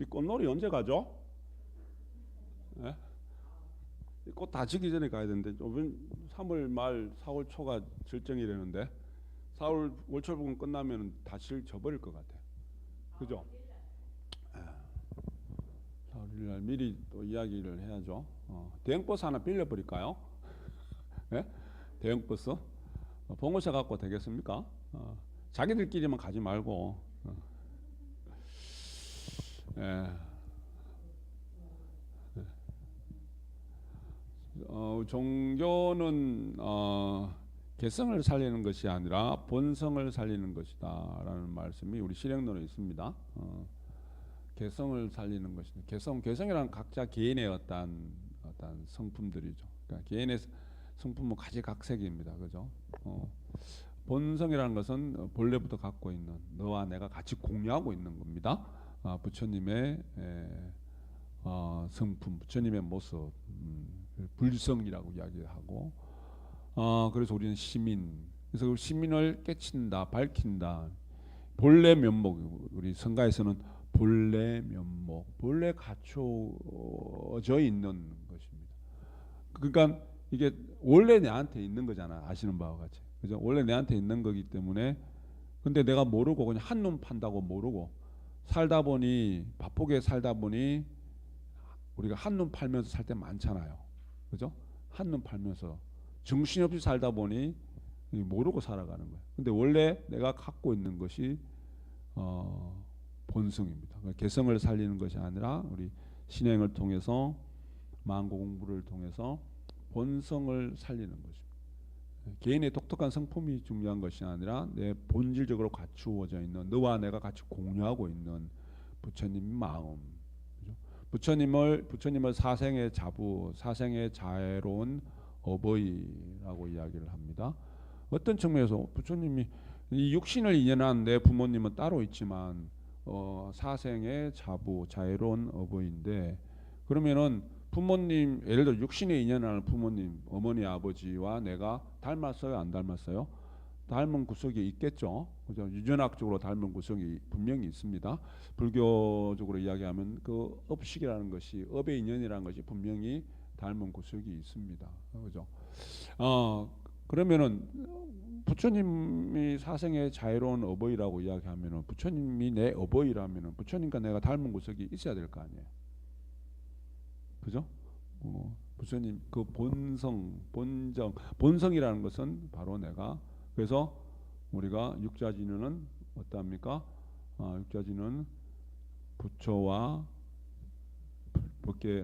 우리 꽃놀이 언제 가죠? 예? 꽃 다 지기 전에 가야 되는데 3월 말 4월 초가 절정이라는데 4월 월초부근 끝나면 다 져버릴 것 같아. 그죠? 4월 1일 날 미리 또 이야기를 해야죠. 대형버스 하나 빌려버릴까요? 예? 대형버스? 봉고차 갖고 되겠습니까? 자기들끼리만 가지 말고. 예. 종교는 개성을 살리는 것이 아니라 본성을 살리는 것이다라는 말씀이 우리 실행론에 있습니다. 개성을 살리는 것이다. 개성이란 각자 개인의 어떤 성품들이죠. 그러니까 개인의 성품은 가지각색입니다. 그죠? 본성이라는 것은 본래부터 갖고 있는 너와 내가 같이 공유하고 있는 겁니다. 부처님의 성품, 부처님의 모습, 불성이라고 이야기하고, 그래서 우리는 시민. 그래서 그 시민을 깨친다, 밝힌다. 본래 면목, 우리 성가에서는 본래 면목, 본래 갖춰져 있는 것입니다. 그러니까 이게 원래 내한테 있는 거잖아. 아시는 바와 같이. 그죠? 원래 내한테 있는 거기 때문에. 근데 내가 모르고 그냥 한눈 판다고 모르고 살다 보니, 바쁘게 살다 보니 우리가 한눈 팔면서 살 때 많잖아요. 그죠? 한눈 팔면서 정신없이 살다 보니 모르고 살아가는 거예요. 근데 원래 내가 갖고 있는 것이 본성입니다. 개성을 살리는 것이 아니라 우리 신행을 통해서 만고 공부를 통해서 본성을 살리는 것입니다. 개인의 독특한 성품이 중요한 것이 아니라 내 본질적으로 갖추어져 있는 너와 내가 같이 공유하고 있는 부처님 마음. 부처님을 사생의 자부, 사생의 자애로운 어버이라고 이야기를 합니다. 어떤 측면에서 부처님이 이 육신을 인연한 내 부모님은 따로 있지만 사생의 자부, 자애로운 어버이인데, 그러면은 부모님, 예를 들어 육신에 인연하는 부모님, 어머니, 아버지와 내가 닮았어요, 안 닮았어요? 닮은 구석이 있겠죠. 그죠? 유전학적으로 닮은 구석이 분명히 있습니다. 불교적으로 이야기하면 그 업식이라는 것이, 업의 인연이라는 것이 분명히 닮은 구석이 있습니다. 그죠? 그러면은 부처님이 사생의 자유로운 어버이라고 이야기하면은 부처님이 내 어버이라면은 부처님과 내가 닮은 구석이 있어야 될 거 아니에요. 그죠? 부처님 그 본성이라는 것은 바로 내가. 그래서 우리가 육자진언은 어떠합니까? 육자진언은 부처와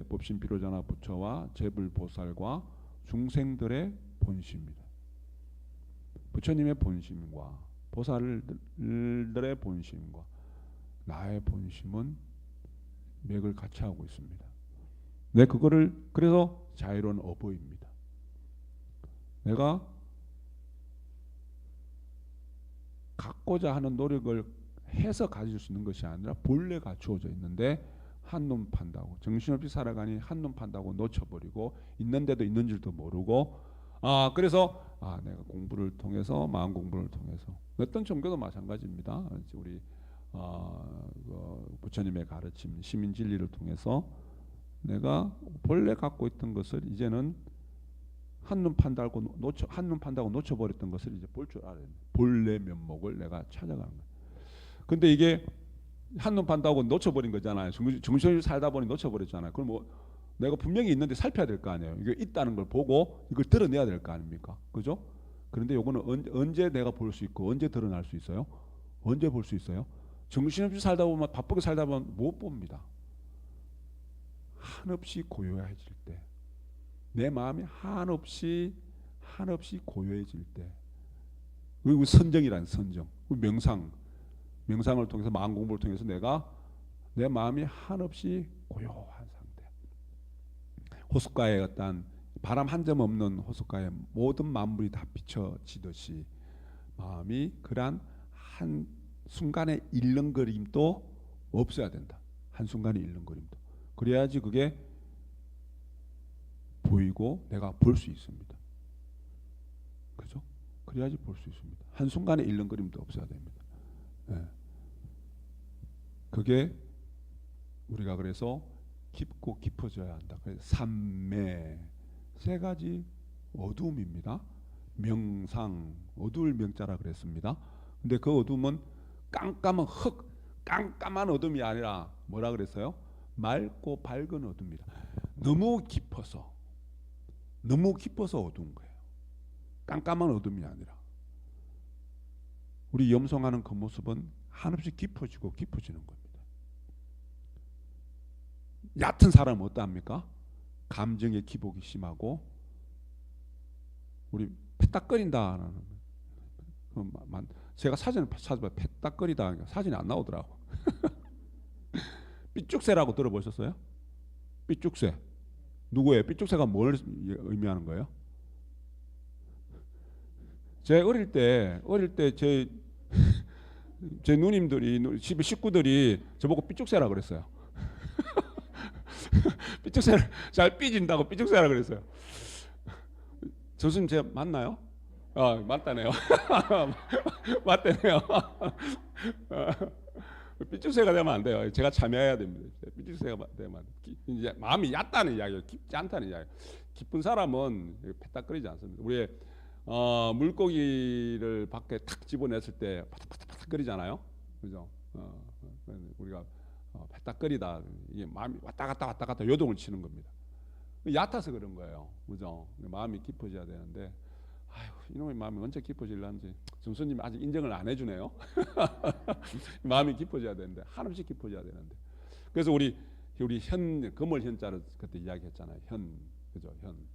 법신비로자나 부처와 제불보살과 중생들의 본심입니다. 부처님의 본심과 보살들의 본심과 나의 본심은 맥을 같이 하고 있습니다. 그거를 그래서 자유로운 어버이입니다. 내가 갖고자 하는 노력을 해서 가질 수 있는 것이 아니라 본래 갖추어져 있는데 한눈 판다고 정신없이 살아가니 한눈 판다고 놓쳐버리고 있는데도 있는 줄도 모르고 그래서 내가 공부를 통해서 마음 공부를 통해서 어떤 종교도 마찬가지입니다. 우리 부처님의 가르침 시민진리를 통해서 내가 본래 갖고 있던 것을 이제는 한눈 판다고 놓쳐버렸던 것을 이제 볼 줄 알아야 됩니다. 본래 면목을 내가 찾아가는 거예요. 근데 이게 한눈 판다고 놓쳐버린 거잖아요. 정신없이 살다 보니 놓쳐버렸잖아요. 그럼 뭐 내가 분명히 있는데 살펴야 될 거 아니에요. 이게 있다는 걸 보고 이걸 드러내야 될 거 아닙니까? 그죠? 그런데 요거는 언제 내가 볼 수 있고 언제 드러날 수 있어요? 언제 볼 수 있어요? 정신없이 살다 보면, 바쁘게 살다 보면 못 봅니다. 한없이 고요해질 때, 내 마음이 한없이 고요해질 때, 그리고 선정이란 선정, 명상을 통해서 마음 공부를 통해서 내 마음이 한없이 고요한 상태, 호숫가에 어떤 바람 한 점 없는 호숫가에 모든 만물이 다 비춰지듯이 마음이 그러한 한 순간의 일렁거림도 없어야 된다. 한 순간의 일렁거림도. 그래야지 그게 보이고 내가 볼 수 있습니다. 그죠? 그래야지 볼 수 있습니다. 한순간의 일렁거림도 없어야 됩니다. 그게 우리가 그래서 깊고 깊어져야 한다. 그래서 삼매 세 가지 어두움입니다. 명상 어두울 명자라 그랬습니다. 근데 그 어둠은 깜깜한 흑 깜깜한 어둠이 아니라 뭐라 그랬어요? 맑고 밝은 어둠이다. 너무 깊어서 어두운 거예요. 깜깜한 어둠이 아니라. 우리 염송하는 그 모습은 한없이 깊어지고 깊어지는 겁니다. 얕은 사람은 어떠합니까? 감정의 기복이 심하고 우리 패딱거린다. 제가 사진을 찾아봐 패딱거리다 사진이 안 나오더라고. 삐죽새라고 들어보셨어요? 삐죽새. 누구예요? 삐죽새가 뭘 의미하는 거예요? 제 어릴 때 제 누님들이 집에 식구들이 저보고 삐죽새라 그랬어요. 삐죽새를 잘 삐진다고 삐죽새라 그랬어요. 교수님 제가 맞나요? 맞다네요. 맞다네요. 삐죽새가 되면 안 돼요. 제가 참여해야 됩니다. 삐죽새가 되면 이제 마음이 얕다는 이야기예요. 깊지 않다는 이야기. 깊은 사람은 패딱거리지 않습니다. 우리 물고기를 밖에 탁 집어냈을 때 파닥파닥파닥거리잖아요. 그죠? 우리가 패딱거리다 이게 마음이 왔다 갔다 요동을 치는 겁니다. 얕아서 그런 거예요. 그죠? 마음이 깊어져야 되는데 아유, 이놈의 마음이 언제 깊어질런지 정수님 아직 인정을 안 해주네요. 마음이 깊어져야 되는데 한없이 깊어져야 되는데 그래서 우리 현 금을 현자로 그때 이야기했잖아요. 현 그죠? 현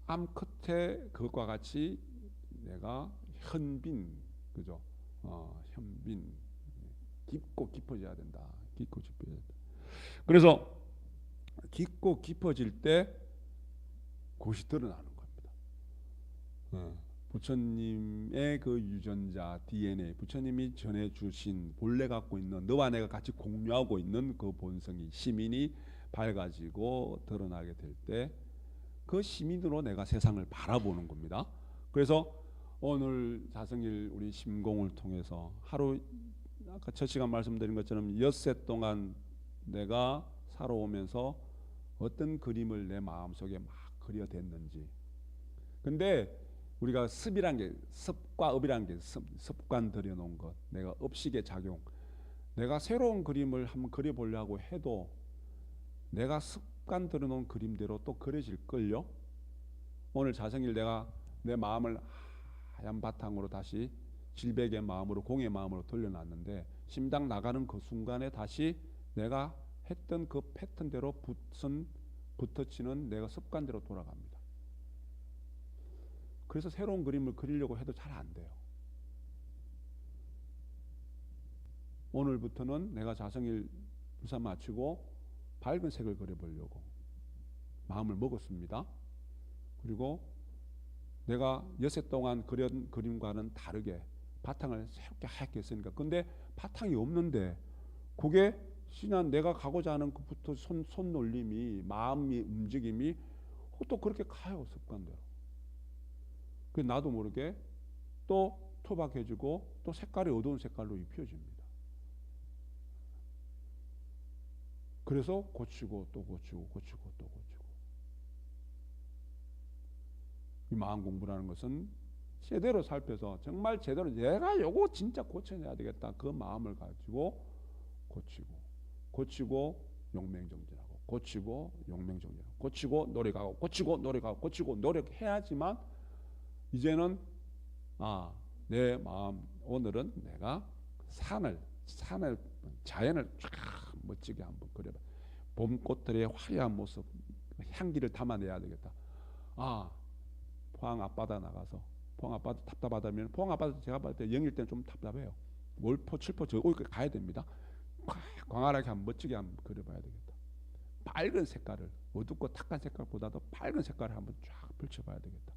암컷의 그것과 같이 내가 현빈 그죠? 현빈 깊고 깊어져야 된다. 깊고 깊어져야 된다. 그래서 깊고 깊어질 때 그것이 드러나는 겁니다. 부처님의 그 유전자 DNA, 부처님이 전해주신 본래 갖고 있는 너와 내가 같이 공유하고 있는 그 본성이 시민이 밝아지고 드러나게 될 때 그 시민으로 내가 세상을 바라보는 겁니다. 그래서 오늘 자성일 우리 심공을 통해서 하루 아까 첫 시간 말씀드린 것처럼 엿새 동안 내가 살아오면서 어떤 그림을 내 마음속에 막 그려댔는지. 근데 우리가 습이란 게 습과 업이란 게 습관 들여놓은 것, 내가 업식의 작용, 내가 새로운 그림을 한번 그려보려고 해도 내가 습관 들여놓은 그림대로 또 그려질걸요. 오늘 자성일 내가 내 마음을 하얀 바탕으로 다시 질백의 마음으로 공의 마음으로 돌려놨는데 심당 나가는 그 순간에 다시 내가 했던 그 패턴대로 붙어치는 내가 습관대로 돌아갑니다. 그래서 새로운 그림을 그리려고 해도 잘 안 돼요. 오늘부터는 내가 자성일 부사 마치고 밝은 색을 그려보려고 마음을 먹었습니다. 그리고 내가 엿새 동안 그린 그림과는 다르게 바탕을 새롭게 하얗게 했으니까 근데 바탕이 없는데 그게 신한 내가 가고자 하는 그부터 손놀림이 마음이 움직임이 또 그렇게 가요. 습관대로. 그 나도 모르게 또 토박해지고 또 색깔이 어두운 색깔로 입혀집니다. 그래서 고치고 또 고치고 고치고 또 고치고. 이 마음 공부라는 것은 제대로 살펴서 정말 제대로 내가 요거 진짜 고쳐내야 되겠다. 그 마음을 가지고 고치고 용맹정진하고 고치고 용맹정진하고 고치고 노력하고 고치고 노력하고 고치고 노력해야지만 이제는 내 마음 오늘은 내가 산을 자연을 쫙 멋지게 한번 그려봐. 봄꽃들의 화려한 모습 향기를 담아내야 되겠다. 포항 앞바다 나가서 포항 앞바다 답답하다면 포항 앞바다 제가 봤을 때 영일 때는 좀 답답해요. 월포 칠포 저기까지 가야 됩니다. 광활하게 한번 멋지게 한번 그려봐야 되겠다. 밝은 색깔을 어둡고 탁한 색깔보다도 밝은 색깔을 한번 쫙 펼쳐봐야 되겠다.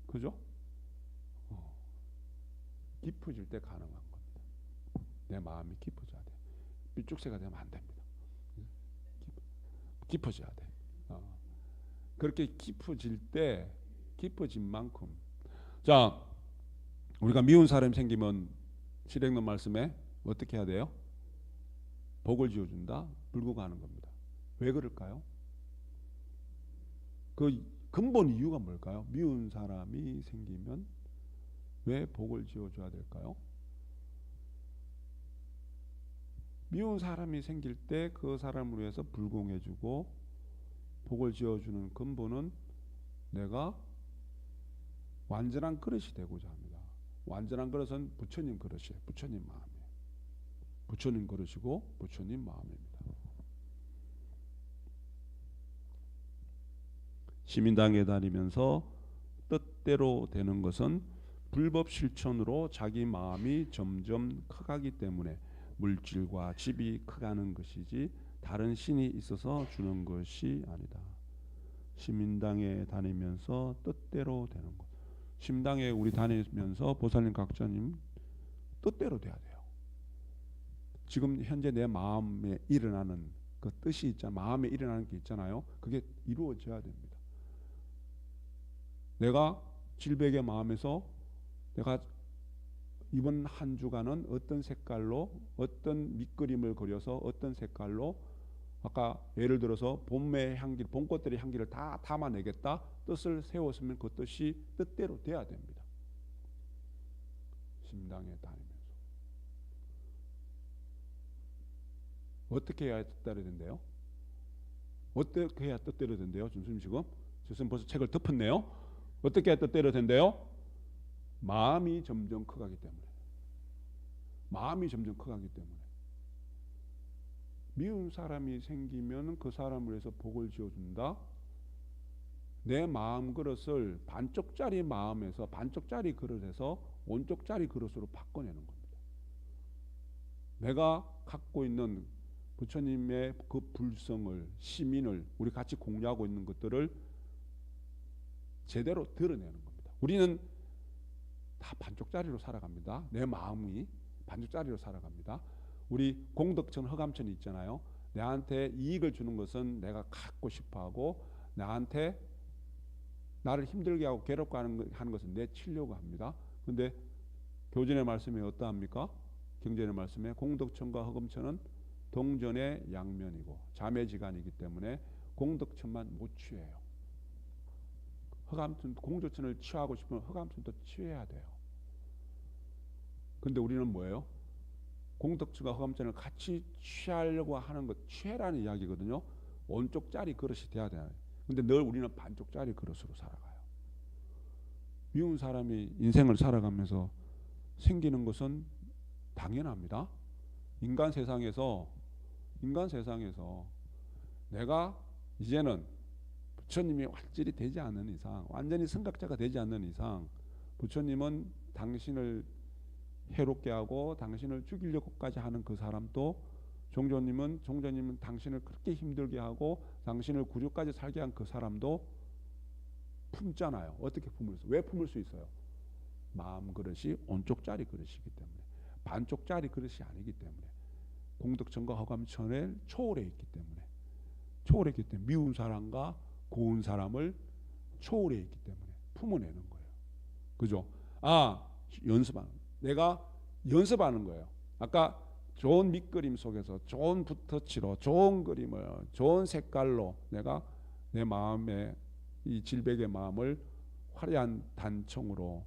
그죠? 깊어질 때 가능한 겁니다. 내 마음이 깊어져야 돼. 삐죽새가 되면 안 됩니다. 깊어져야 돼. 그렇게 깊어질 때 깊어진 만큼 자 우리가 미운 사람이 생기면 실행론 말씀에 어떻게 해야 돼요? 복을 지어준다. 불구가 하는 겁니다. 왜 그럴까요? 그 근본 이유가 뭘까요? 미운 사람이 생기면 왜 복을 지어줘야 될까요? 미운 사람이 생길 때 그 사람을 위해서 불공해주고 복을 지어주는 근본은 내가 완전한 그릇이 되고자 합니다. 완전한 그릇은 부처님 그릇이에요. 부처님 마음이에요. 부처님 그릇이고 부처님 마음입니다. 시민당에 다니면서 뜻대로 되는 것은 불법 실천으로 자기 마음이 점점 커가기 때문에 물질과 집이 커가는 것이지 다른 신이 있어서 주는 것이 아니다. 시민당에 다니면서 뜻대로 되는 것. 시민당에 우리 다니면서 보살님 각자님 뜻대로 돼야 돼요. 지금 현재 내 마음에 일어나는 그 뜻이 있잖아요. 마음에 일어나는 게 있잖아요. 그게 이루어져야 됩니다. 내가 질백의 마음에서 내가 이번 한 주간은 어떤 색깔로 어떤 밑그림을 그려서 어떤 색깔로 아까 예를 들어서 봄의 향기, 봄꽃들의 향기를 다 담아내겠다 뜻을 세웠으면 그 뜻이 뜻대로 돼야 됩니다. 심당에 다니면서 어떻게 해야 뜻대로 된대요? 어떻게 해야 뜻대로 된대요? 준수님 지금 벌써 책을 덮었네요. 어떻게 해야 뜻대로 된대요? 마음이 점점 커가기 때문에. 마음이 점점 커가기 때문에. 미운 사람이 생기면 그 사람을 위해서 복을 지어준다. 내 마음 그릇을 반쪽짜리 마음에서 반쪽짜리 그릇에서 온쪽짜리 그릇으로 바꿔내는 겁니다. 내가 갖고 있는 부처님의 그 불성을 시민을 우리 같이 공유하고 있는 것들을 제대로 드러내는 겁니다. 우리는 다 반쪽짜리로 살아갑니다. 내 마음이 반쪽짜리로 살아갑니다. 우리 공덕천 허감천이 있잖아요. 내한테 이익을 주는 것은 내가 갖고 싶어하고 나한테 나를 힘들게 하고 괴롭게 하는 것은 내치려고 합니다. 그런데 교전의 말씀에 어떠합니까? 경전의 말씀에 공덕천과 허감천은 동전의 양면이고 자매지간이기 때문에 공덕천만 못 취해요. 허감천, 공덕천을 취하고 싶으면 허감천도 취해야 돼요. 근데 우리는 뭐예요? 공덕천과 허감천을 같이 취하려고 하는 것, 취해라는 이야기거든요. 온쪽짜리 그릇이 돼야 돼요. 근데 늘 우리는 반쪽짜리 그릇으로 살아가요. 미운 사람이 인생을 살아가면서 생기는 것은 당연합니다. 인간 세상에서 내가 이제는 부처님이 완전히 되지 않는 이상, 완전히 성각자가 되지 않는 이상 부처님은 당신을 해롭게 하고 당신을 죽이려고까지 하는 그 사람도 종조님은 당신을 그렇게 힘들게 하고 당신을 굴욕까지 살게 한 그 사람도 품잖아요. 어떻게 품을 수? 왜 품을 수 있어요? 마음 그릇이 온쪽짜리 그릇이기 때문에, 반쪽짜리 그릇이 아니기 때문에, 공덕천과 허감천을 초월해 있기 때문에, 미운 사람과 고운 사람을 초월해 있기 때문에 품어내는 거예요. 그죠? 내가 연습하는 거예요. 아까 좋은 밑그림 속에서 좋은 붓터치로 좋은 그림을 좋은 색깔로 내가 내 마음에 이 질백의 마음을 화려한 단청으로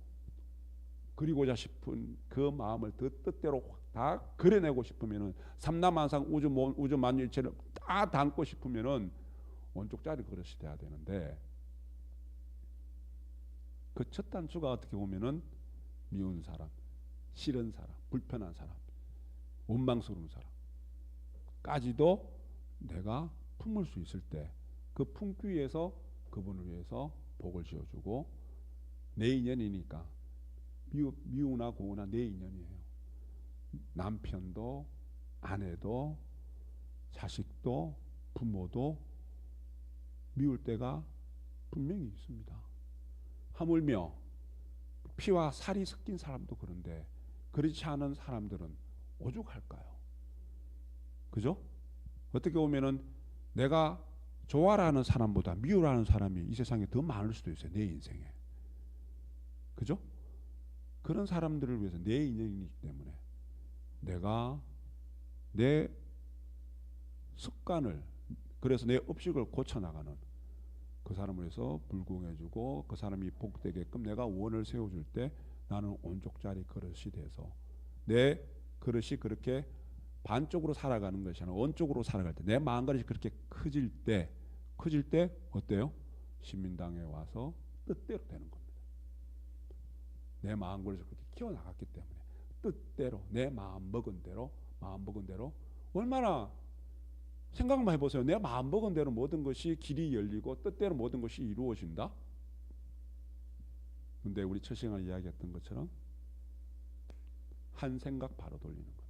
그리고자 싶은 그 마음을 그 뜻대로 다 그려내고 싶으면은 삼라만상 우주 만유일체를 다 담고 싶으면은 원쪽짜리 그릇이 돼야 되는데 그 첫 단추가 어떻게 보면은 미운 사람, 싫은 사람, 불편한 사람, 원망스러운 사람까지도 내가 품을 수 있을 때 그 품기 위해서 그분을 위해서 복을 지어주고 내 인연이니까 미우나 고우나 내 인연이에요. 남편도 아내도 자식도 부모도 미울 때가 분명히 있습니다. 하물며 피와 살이 섞인 사람도 그런데 그렇지 않은 사람들은 오죽할까요? 그죠? 어떻게 보면은 내가 좋아라는 사람보다 미워라는 사람이 이 세상에 더 많을 수도 있어요. 내 인생에. 그죠? 그런 사람들을 위해서 내 인연이기 때문에 내가 내 습관을, 그래서 내 업식을 고쳐나가는, 그 사람을 위해서 불궁해주고 그 사람이 복되게끔 내가 원을 세워줄 때 나는 온쪽짜리 그릇이 돼서 내 그릇이 그렇게 반쪽으로 살아가는 것이 아니라 원쪽으로 살아갈 때 내 마음그릇이 그렇게 커질 때 어때요? 신민당에 와서 뜻대로 되는 겁니다. 내 마음그릇을 그렇게 키워나갔기 때문에 뜻대로 내 마음 먹은 대로 얼마나 생각만 해보세요. 내 마음 먹은 대로 모든 것이 길이 열리고 뜻대로 모든 것이 이루어진다. 근데 우리 첫 시간에 이야기했던 것처럼 한 생각 바로 돌리는 겁니다.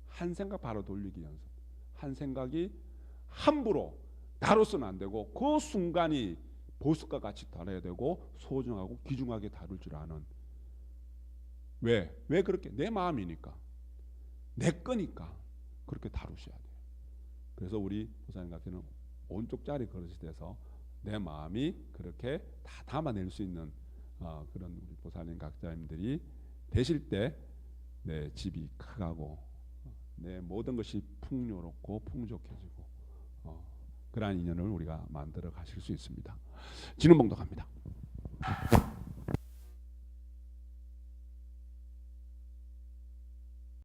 한 생각 바로 돌리기 연습. 한 생각이 함부로 다뤄서는 안 되고 그 순간이 보석과 같이 다뤄야 되고 소중하고 귀중하게 다룰 줄 아는. 왜 그렇게? 내 마음이니까, 내 거니까 그렇게 다루셔야 돼요. 그래서 우리 보살님 같은 온쪽짜리 그릇이 돼서 내 마음이 그렇게 다 담아낼 수 있는 그런 우리 보살님 각자님들이 되실 때 내 집이 크고 내 모든 것이 풍요롭고 풍족해지고 그러한 인연을 우리가 만들어 가실 수 있습니다. 진흥봉독합니다.